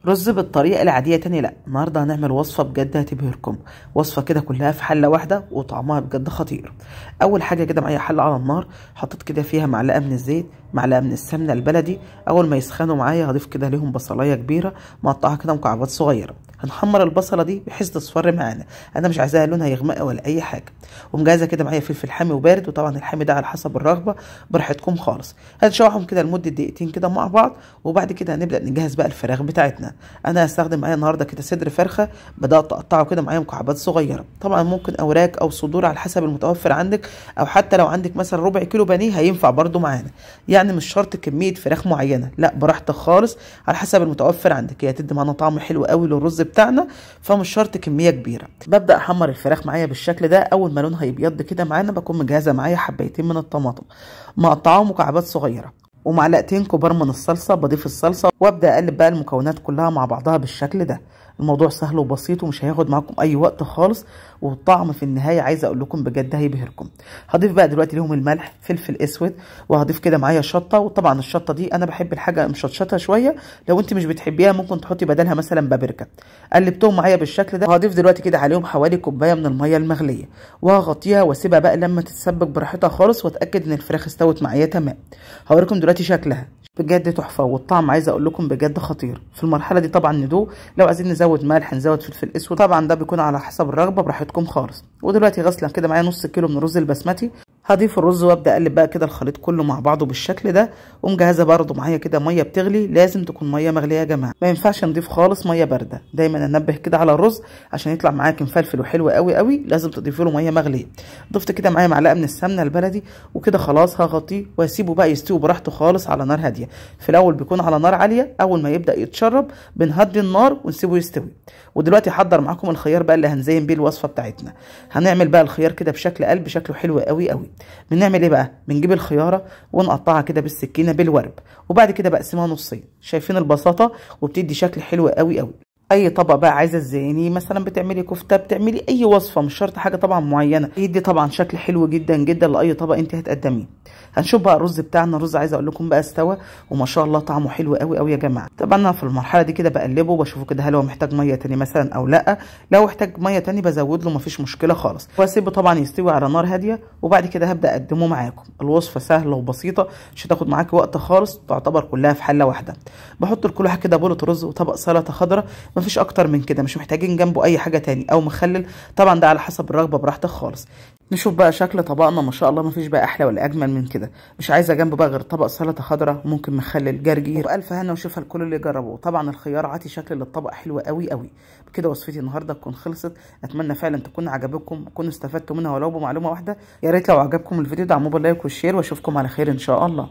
رز بالطريقة العادية تاني لا، النهاردة هنعمل وصفة بجد هتبهركم. وصفة كده كلها في حلة واحدة وطعمها بجد خطير. أول حاجة كده معايا حلة على النار، حطيت كده فيها معلقة من الزيت، معلقة من السمنة البلدي. أول ما يسخنوا معايا هضيف كده ليهم بصلاية كبيرة مقطعها كده مكعبات صغيرة. هنحمر البصلة دي بحيث تصفر معانا، أنا مش عايزاها لونها يغمق ولا أي حاجة. ومجهزة كده معايا فلفل حامي وبارد، وطبعا الحامي ده على حسب الرغبة براحتكم خالص. هنشوحهم كده لمدة دقيقتين كده مع بعض، وبعد كده هنبدأ نجهز بقى الفراخ بتاعتنا. انا هستخدم معايا النهارده كده صدر فرخه، بدات اقطعه كده معايا مكعبات صغيره. طبعا ممكن اوراق او صدور على حسب المتوفر عندك، او حتى لو عندك مثلا ربع كيلو بانيه هينفع برده معانا. يعني مش شرط كميه فراخ معينه، لا براحتك خالص على حسب المتوفر عندك، هي هتدي معانا طعم حلو قوي للرز بتاعنا، فمش شرط كميه كبيره. ببدا احمر الفراخ معايا بالشكل ده. اول ما لونها يبيض كده معانا بكون مجهزه معايا حبايتين من الطماطم مقطعاهم مكعبات صغيره، ومعلقتين كبار من الصلصه. بضيف الصلصه وابدا اقلب بقى المكونات كلها مع بعضها بالشكل ده. الموضوع سهل وبسيط ومش هياخد معاكم اي وقت خالص، والطعم في النهايه عايزه اقول لكم بجد هيبهركم. هضيف بقى دلوقتي ليهم الملح، فلفل اسود، وهضيف كده معايا شطه. وطبعا الشطه دي انا بحب الحاجه مشطشطه شويه، لو انت مش بتحبيها ممكن تحطي بدلها مثلا بابريكا. قلبتهم معايا بالشكل ده. وهضيف دلوقتي كده عليهم حوالي كوبايه من الميه المغليه، وهغطيها واسيبها بقى لما تتسبك براحتها خالص، واتاكد ان الفراخ استوت معايا تمام. هوريكم دلوقتي شكلها بجد تحفه، والطعم عايزه اقول لكم بجد خطير. في المرحله دي طبعا ندوق، لو عايزين نزود ملح نزود فلفل اسود، طبعا ده بيكون على حسب الرغبه براحتكم خالص. ودلوقتي غسله كده معايا نص كيلو من الرز البسمتي، هضيف الرز وابدا اقلب بقى كده الخليط كله مع بعضه بالشكل ده. ومجهزه برده معايا كده ميه بتغلي، لازم تكون ميه مغليه يا جماعه، ما ينفعش نضيف خالص ميه بارده. دايما انبه كده على الرز عشان يطلع معاك مفلفل وحلو قوي قوي، لازم تضيفي له ميه مغليه. ضفت كده معايا معلقه من السمنه البلدي، وكده خلاص هغطيه واسيبه بقى يستوي براحته خالص على نار هاديه. في الاول بيكون على نار عاليه، اول ما يبدا يتشرب بنهدي النار ونسيبه يستوي. ودلوقتي حضر معاكم الخيار بقى اللي هنزين بيه الوصفه بتاعتنا. هنعمل بقى الخيار كده بشكل قلب، شكله حلو قوي قوي. بنعمل ايه بقى؟ بنجيب الخياره ونقطعها كده بالسكينه بالورب، وبعد كده بقسمها نصين. شايفين البساطه؟ وبتدي شكل حلو قوي قوي. اي طبق بقى عايزه تزينيه، مثلا بتعملي كفته، بتعملي اي وصفه، مش شرط حاجه طبعا معينه، يدي طبعا شكل حلو جدا جدا لاي طبق انت هتقدميه. هنشوف بقى الرز بتاعنا. الرز عايزه اقول لكم بقى استوى، وما شاء الله طعمه حلو قوي قوي يا جماعه. طبعا انا في المرحله دي كده بقلبه وبشوفه كده هل هو محتاج ميه تاني مثلا او لا. لو احتاج ميه تاني بزود له، مفيش مشكله خالص. واسيبه طبعا يستوي على نار هاديه، وبعد كده هبدا اقدمه معاكم. الوصفه سهله وبسيطه، مش هتاخد معاكي وقت خالص، تعتبر كلها في حله واحده. بحط لكل واحد كده بولة رز وطبق سلطه خضراء، مفيش اكتر من كده، مش محتاجين جنبه اي حاجه تاني او مخلل، طبعا ده على حسب الرغبه براحتك خالص. نشوف بقى شكل طبقنا، ما شاء الله مفيش بقى احلى ولا اجمل من كده. مش عايزه جنبه بقى غير طبق سلطه خضراء، ممكن مخلل جرجير. والف هنا وشوفها لكل اللي جربوه. طبعا الخيار عاطي شكل للطبق حلو قوي قوي. بكده وصفتي النهارده تكون خلصت. اتمنى فعلا تكون عجبتكم، تكونوا استفدتوا منها ولو بمعلومه واحده. يا ريت لو عجبكم الفيديو دعموه باللايك والشير، واشوفكم على خير ان شاء الله.